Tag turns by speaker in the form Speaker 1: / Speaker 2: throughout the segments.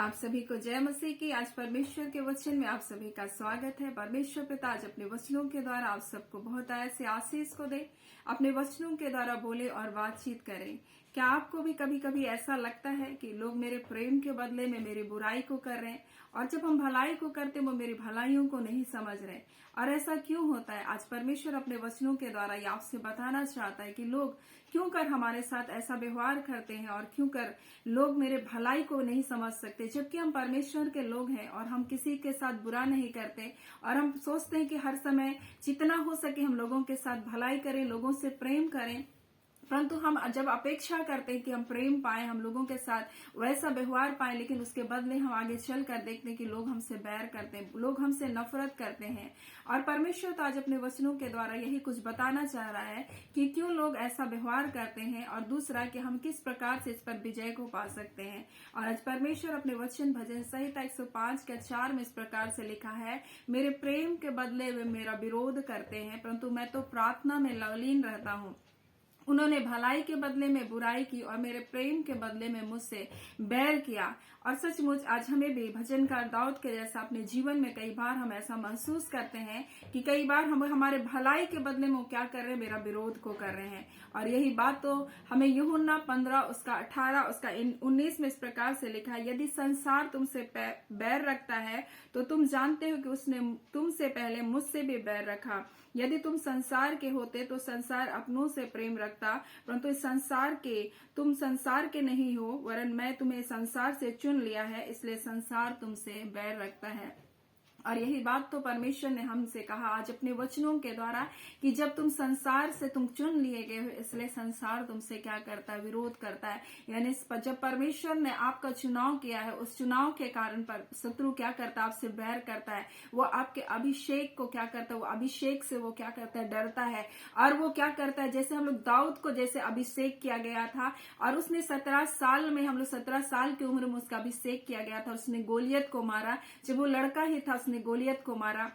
Speaker 1: आप सभी को जय मसीह की। आज परमेश्वर के वचन में आप सभी का स्वागत है। परमेश्वर पिता आज अपने वचनों के द्वारा आप सबको बहुत ऐसे आशीष को दे, अपने वचनों के द्वारा बोले और बातचीत करें। क्या आपको भी कभी कभी ऐसा लगता है कि लोग मेरे प्रेम के बदले में मेरी बुराई को कर रहे हैं, और जब हम भलाई को करते वो मेरी भलाइयों को नहीं समझ रहे, और ऐसा क्यों होता है? आज परमेश्वर अपने वचनों के द्वारा ये आपसे बताना चाहता है कि लोग क्यों कर हमारे साथ ऐसा व्यवहार करते हैं, और क्यों कर लोग मेरे भलाई को नहीं समझ सकते, जबकि हम परमेश्वर के लोग हैं और हम किसी के साथ बुरा नहीं करते, और हम सोचते हैं कि हर समय जितना हो सके हम लोगों के साथ भलाई करें, लोगों से प्रेम करें। परंतु हम जब अपेक्षा करते हैं कि हम प्रेम पाए, हम लोगों के साथ वैसा व्यवहार पाए, लेकिन उसके बदले हम आगे चल कर देखते हैं कि लोग हमसे बैर करते हैं, लोग हमसे नफरत करते हैं। और परमेश्वर तो आज अपने वचनों के द्वारा यही कुछ बताना चाह रहा है कि क्यों लोग ऐसा व्यवहार करते हैं, और दूसरा कि हम किस प्रकार से इस पर विजय को पा सकते हैं। और आज परमेश्वर अपने वचन भजन संहिता 105:4 में इस प्रकार से लिखा है, मेरे प्रेम के बदले वे मेरा विरोध करते हैं, परंतु मैं तो प्रार्थना में लवलीन रहता हूँ। उन्होंने भलाई के बदले में बुराई की और मेरे प्रेम के बदले में मुझसे बैर किया। और सचमुच आज हमें भी भजनकार दाऊद के जैसा अपने जीवन में कई बार हम ऐसा महसूस करते हैं कि कई बार हम हमारे भलाई के बदले में क्या कर रहे हैं, मेरा विरोध को कर रहे हैं। और यही बात तो हमें यूहन्ना 15:18-19 में इस प्रकार से लिखा है, यदि संसार तुमसे बैर रखता है तो तुम जानते हो कि उसने तुमसे पहले मुझसे भी बैर रखा। यदि तुम संसार के होते तो संसार अपनों से प्रेम रखता, परंतु इस तुम संसार के नहीं हो, वरन मैं तुम्हें संसार से चुन लिया है, इसलिए संसार तुमसे बैर रखता है। और यही बात तो परमेश्वर ने हमसे कहा आज अपने वचनों के द्वारा कि जब तुम संसार से तुम चुन लिए गए हो, इसलिए संसार तुमसे क्या करता है, विरोध करता है। यानी जब परमेश्वर ने आपका चुनाव किया है, उस चुनाव के कारण पर शत्रु क्या करता है, आपसे बैर करता है। वो आपके अभिषेक को क्या करता है, वो अभिषेक से वो क्या करता है, डरता है। और वो क्या करता है, जैसे हम लोग दाऊद को जैसे अभिषेक किया गया था, और उसने 17 साल में, हम लोग 17 साल की उम्र में उसका अभिषेक किया गया था, और उसने गोलियत को मारा। जब वो लड़का ही था उसने गोलियत को मारा।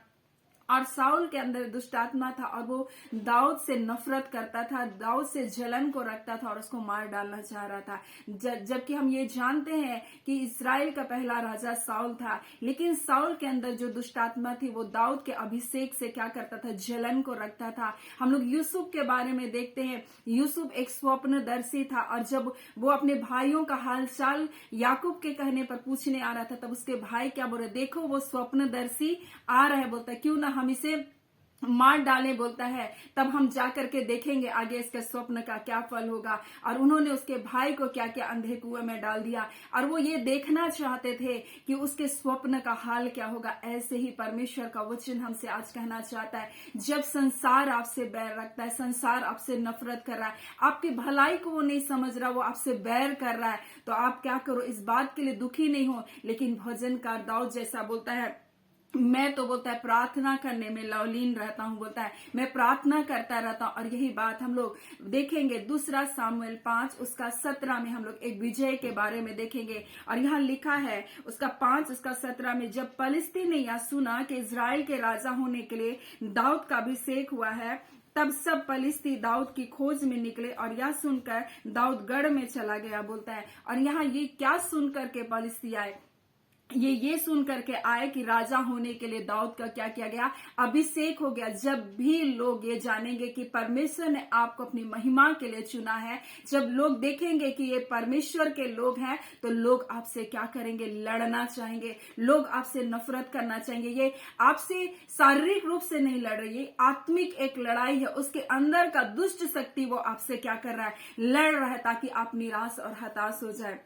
Speaker 1: और साउल के अंदर दुष्ट आत्मा था, और वो दाऊद से नफरत करता था, दाऊद से जलन को रखता था और उसको मार डालना चाह रहा था। जबकि हम ये जानते हैं कि इस्राएल का पहला राजा साउल था, लेकिन साउल के अंदर जो दुष्ट आत्मा थी वो दाऊद के अभिषेक से क्या करता था, जलन को रखता था। हम लोग यूसुफ के बारे में देखते हैं, यूसुफ एक स्वप्नदर्शी था, और जब वो अपने भाइयों का हालचाल याकूब के कहने पर पूछने आ रहा था, तब उसके भाई क्या बोले, देखो वो स्वप्नदर्शी आ रहा है, बोलता है क्यों ना हम इसे मार डाले, बोलता है तब हम जाकर के देखेंगे आगे इसके स्वप्न का क्या फल होगा। और उन्होंने उसके भाई को क्या क्या अंधे कुएं में डाल दिया, और वो ये देखना चाहते थे कि उसके स्वप्न का हाल क्या होगा। ऐसे ही परमेश्वर का वचन हमसे आज कहना चाहता है, जब संसार आपसे बैर रखता है, संसार आपसे नफरत कर रहा है, आपकी भलाई को वो नहीं समझ रहा, वो आपसे बैर कर रहा है, तो आप क्या करो, इस बात के लिए दुखी नहीं हो, लेकिन भजनकार दाऊद जैसा बोलता है, मैं तो बोलता है प्रार्थना करने में लवलीन रहता हूं, बोलता है मैं प्रार्थना करता रहता हूं। और यही बात हम लोग देखेंगे 2 सामुएल 5:17 में हम लोग एक विजय के बारे में देखेंगे। और यहाँ लिखा है उसका 5:17 में, जब पलिस्ती ने यह सुना कि इजराइल के राजा होने के लिए दाऊद का अभिषेक हुआ है, तब सब पलिस्ती दाऊद की खोज में निकले, और यह सुनकर दाऊद गढ़ में चला गया, बोलता है। और यहाँ ये क्या सुनकर के पलिस्ती आए, ये सुन करके आए कि राजा होने के लिए दाऊद का क्या किया गया, अभिषेक हो गया। जब भी लोग ये जानेंगे कि परमेश्वर ने आपको अपनी महिमा के लिए चुना है, जब लोग देखेंगे कि ये परमेश्वर के लोग हैं, तो लोग आपसे क्या करेंगे, लड़ना चाहेंगे, लोग आपसे नफरत करना चाहेंगे। ये आपसे शारीरिक रूप से नहीं लड़ रही, ये आत्मिक एक लड़ाई है। उसके अंदर का दुष्ट शक्ति वो आपसे क्या कर रहा है, लड़ रहा है, ताकि आप निराश और हताश हो जाए।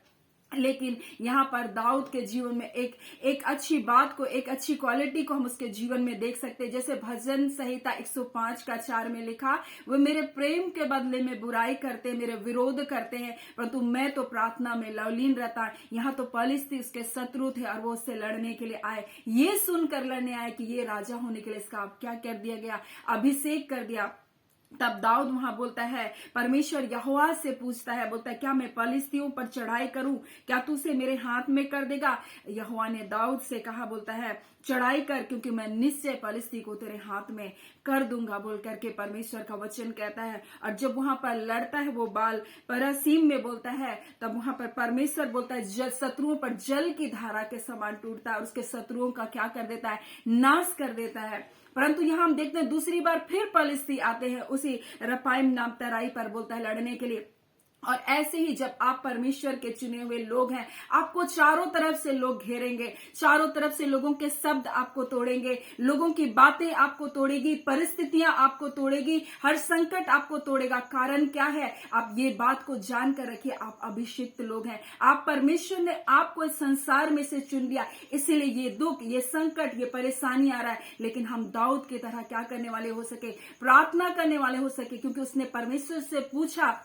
Speaker 1: लेकिन यहाँ पर दाऊद के जीवन में एक अच्छी बात को, एक अच्छी क्वालिटी को हम उसके जीवन में देख सकते हैं। जैसे भजन संहिता 105:4 में लिखा, वो मेरे प्रेम के बदले में बुराई करते, मेरे विरोध करते हैं, परंतु मैं तो प्रार्थना में लवलीन रहता है। यहाँ तो पलिस्ती उसके शत्रु थे, और वो उससे लड़ने के लिए आए, ये सुनकर लड़ने आए कि ये राजा होने के लिए इसका क्या कर दिया गया, अभिषेक कर दिया। तब दाऊद वहां बोलता है, परमेश्वर यहोवा से पूछता है, बोलता है क्या मैं पलिश्तियों पर चढ़ाई करूं, क्या तू उसे मेरे हाथ में कर देगा। यहोवा ने दाऊद से कहा, बोलता है चढ़ाई कर, क्योंकि मैं निश्चय पलिश्ती को तेरे हाथ में कर दूंगा, बोल करके परमेश्वर का वचन कहता है। और जब वहां पर लड़ता है वो बाल परसीम में बोलता है, तब वहां पर परमेश्वर बोलता है शत्रुओं पर जल की धारा के समान टूटता है और उसके शत्रुओं का क्या कर देता है, नाश कर देता है। परंतु यहां हम देखते हैं दूसरी बार फिर पलिश्ती आते हैं उसी रपाइम नाम तराई पर, बोलता है लड़ने के लिए। और ऐसे ही जब आप परमेश्वर के चुने हुए लोग हैं, आपको चारों तरफ से लोग घेरेंगे, चारों तरफ से लोगों के शब्द आपको तोड़ेंगे, लोगों की बातें आपको तोड़ेगी, परिस्थितियां आपको तोड़ेगी, हर संकट आपको तोड़ेगा। कारण क्या है, आप ये बात को जानकर रखिए, आप अभिषिक्त लोग हैं। आप परमेश्वर ने आपको इस संसार में से चुन लिया, इसीलिए ये दुख, ये संकट, ये परेशानी आ रहा है। लेकिन हम दाऊद की तरह क्या करने वाले हो सके, प्रार्थना करने वाले हो सके, क्योंकि उसने परमेश्वर से पूछा,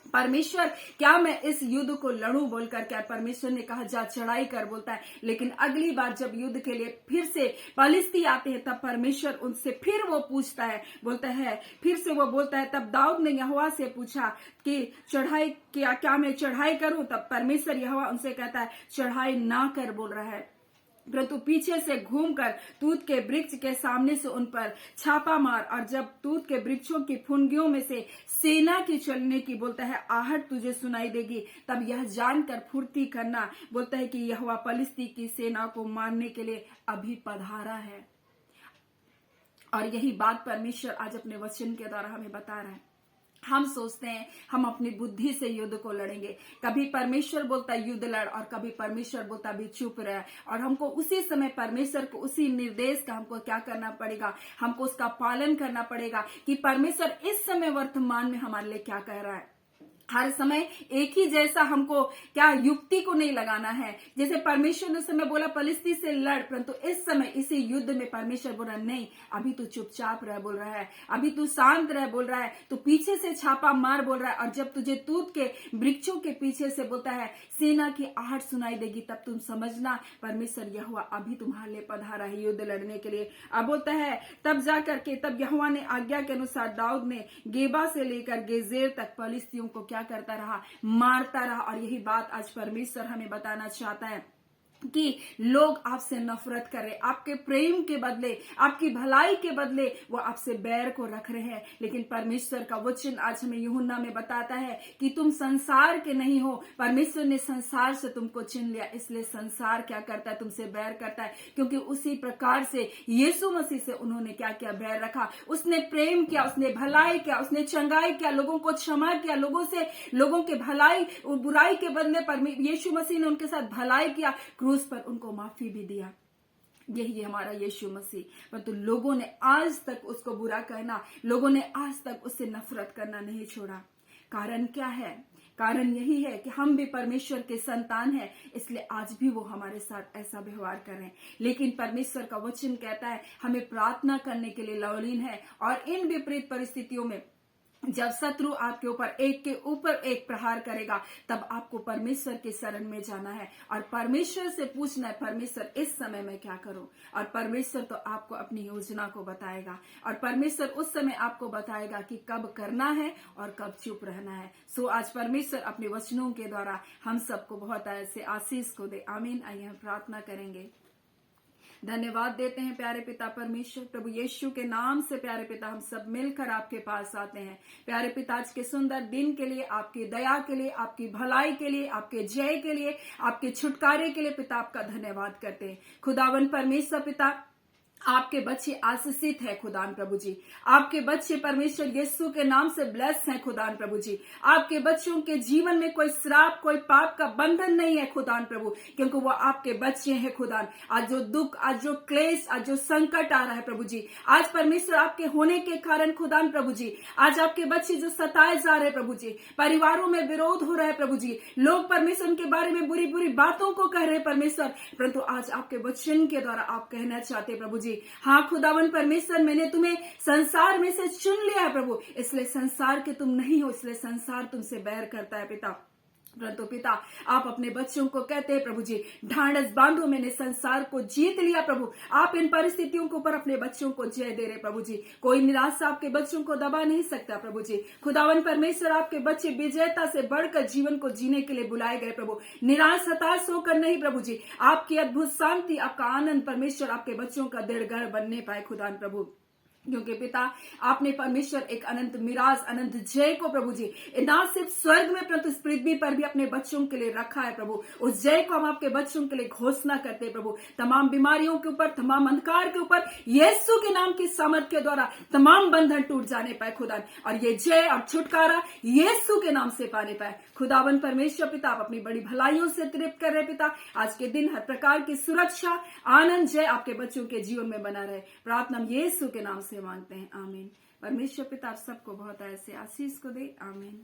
Speaker 1: परमेश्वर क्या मैं इस युद्ध को लड़ूं, बोलकर क्या परमेश्वर ने कहा जा चढ़ाई कर, बोलता है। लेकिन अगली बार जब युद्ध के लिए फिर से पलिश्ती आते हैं, तब परमेश्वर उनसे फिर वो पूछता है, बोलता है फिर से वो बोलता है, तब दाऊद ने यहोवा से पूछा कि चढ़ाई क्या मैं चढ़ाई करूं। तब परमेश्वर यहोवा उनसे कहता है चढ़ाई ना कर, बोल रहा है, परंतु पीछे से घूमकर तूत के वृक्ष के सामने से उन पर छापा मार। और जब तूत के वृक्षों की फुनगियों में से सेना की चलने की, बोलता है आहट तुझे सुनाई देगी, तब यह जानकर फुर्ती करना, बोलता है कि यहोवा पलिश्ती की सेना को मारने के लिए अभी पधारा है। और यही बात परमेश्वर आज अपने वचन के द्वारा हमें बता रहा है। हम सोचते हैं हम अपनी बुद्धि से युद्ध को लड़ेंगे, कभी परमेश्वर बोलता है युद्ध लड़, और कभी परमेश्वर बोलता भी चुप रहे। और हमको उसी समय परमेश्वर को उसी निर्देश का हमको क्या करना पड़ेगा, हमको उसका पालन करना पड़ेगा कि परमेश्वर इस समय वर्तमान में हमारे लिए क्या कह रहा है। हर समय एक ही जैसा हमको क्या युक्ति को नहीं लगाना है। जैसे परमेश्वर ने उस समय बोला पलिश्ती से लड़, परंतु इस समय इसी युद्ध में परमेश्वर बोला नहीं, अभी तू चुपचाप रह, बोल रहा है, अभी तू शांत रह, बोल रहा है, तू पीछे से छापा मार, बोल रहा है। और जब तुझे तूत के वृक्षों के पीछे से बोलता है सेना की आहट सुनाई देगी, तब तुम समझना परमेश्वर यहोवा अभी तुम्हारे लिए पधारा है युद्ध लड़ने के लिए। अब बोलता है तब जाकर के, तब यहोवा ने आज्ञा के अनुसार दाऊद ने गेबा से लेकर गेजेर तक पलिश्तियों को करता रहा, मारता रहा। और यही बात आज परमेश्वर हमें बताना चाहता है कि लोग आपसे नफरत कर रहे, आपके प्रेम के बदले, आपकी भलाई के बदले वो आपसे बैर को रख रहे हैं। लेकिन परमेश्वर का वचन आज हमें यूहन्ना में बताता है कि तुम संसार के नहीं हो, परमेश्वर ने संसार से तुमको चुन लिया, इसलिए संसार क्या करता है, तुमसे बैर करता है। क्योंकि उसी प्रकार से यीशु मसीह से उन्होंने क्या किया, बैर रखा। उसने प्रेम किया, उसने भलाई किया, उसने चंगाई किया, लोगों को क्षमा किया, लोगों के भलाई बुराई के बदले यीशु मसीह ने उनके साथ भलाई किया, क्रूस पर उनको माफी भी दिया। यही हमारा यीशु मसीह। परंतु लोगों ने आज तक उसको बुरा कहना, लोगों ने आज तक उससे नफरत करना नहीं छोड़ा। कारण क्या है? कारण यही है कि हम भी परमेश्वर के संतान हैं, इसलिए आज भी वो हमारे साथ ऐसा व्यवहार कर रहे हैं। लेकिन परमेश्वर का वचन कहता है हमें प्रार्थना करने के लिए लवलीन है। और इन विपरीत परिस्थितियों में जब शत्रु आपके ऊपर एक प्रहार करेगा, तब आपको परमेश्वर के शरण में जाना है और परमेश्वर से पूछना है परमेश्वर इस समय मैं क्या करूं। और परमेश्वर तो आपको अपनी योजना को बताएगा और परमेश्वर उस समय आपको बताएगा कि कब करना है और कब चुप रहना है। सो आज परमेश्वर अपने वचनों के द्वारा हम सबको बहुत ऐसे आशीष को दे। आमीन। आइए हम प्रार्थना करेंगे। धन्यवाद देते हैं प्यारे पिता परमेश्वर, प्रभु यीशु के नाम से प्यारे पिता हम सब मिलकर आपके पास आते हैं। प्यारे पिता आज के सुंदर दिन के लिए, आपकी दया के लिए, आपकी भलाई के लिए, आपके जय के लिए, आपके छुटकारे के लिए पिता आपका धन्यवाद करते हैं। खुदावन परमेश्वर पिता आपके बच्चे आशीषित है खुदान प्रभु जी। आपके बच्चे परमेश्वर यीशु के नाम से ब्लेस हैं खुदान प्रभु जी। आपके बच्चों के जीवन में कोई श्राप, कोई पाप का बंधन नहीं है खुदान प्रभु, क्योंकि वो आपके बच्चे हैं खुदान। आज जो दुख, आज जो क्लेश, आज जो संकट आ रहा है प्रभु जी, आज परमेश्वर आपके होने के कारण खुदान प्रभु जी, आज आपके बच्चे जो सताए जा रहे प्रभु जी, परिवारों में विरोध हो रहा है प्रभु जी, लोग परमेश्वर के बारे में बुरी बुरी बातों को कह रहे परमेश्वर, परंतु आज आपके वचन के द्वारा आप कहना चाहते प्रभु जी, हाँ खुदावन परमेश्वर मैंने तुम्हें संसार में से चुन लिया है प्रभु, इसलिए संसार के तुम नहीं हो, इसलिए संसार तुमसे बैर करता है पिता। परंतु पिता आप अपने बच्चों को कहते हैं प्रभु जी, ढांढस बांधो, मैंने संसार को जीत लिया प्रभु। आप इन परिस्थितियों के ऊपर अपने बच्चों को जय दे रहे प्रभु जी। कोई निराशा आपके बच्चों को दबा नहीं सकता प्रभु जी। खुदावन परमेश्वर, आपके बच्चे विजेता से बढ़कर जीवन को जीने के लिए बुलाए गए प्रभु। निराश हताश होकर नहीं प्रभु जी, आपकी अद्भुत शांति, आपका आनंद परमेश्वर आपके बच्चों का दृढ़ बनने पाए खुदान प्रभु। क्योंकि पिता आपने परमेश्वर एक अनंत मिराज, अनंत जय को प्रभु जी ना सिर्फ स्वर्ग में परंतु इस पृथ्वी पर भी अपने बच्चों के लिए रखा है प्रभु। उस जय को हम आपके बच्चों के लिए घोषणा करते हैं प्रभु। तमाम बीमारियों के ऊपर, तमाम अंधकार के ऊपर यीशु के नाम की सामर्थ के द्वारा तमाम बंधन टूट जाने पाए खुदा, और ये जय और छुटकारा यीशु के नाम से पाने पाए खुदावन परमेश्वर। पिता आप अपनी बड़ी भलाइयों से तृप्त कर रहे पिता। आज के दिन हर प्रकार की सुरक्षा, आनंद, जय आपके बच्चों के जीवन में बना रहे। प्रार्थना यीशु के नाम से मांगते हैं, आमीन। परमेश्वर पिता आप सबको बहुत ऐसे आशीष को दे, आमीन।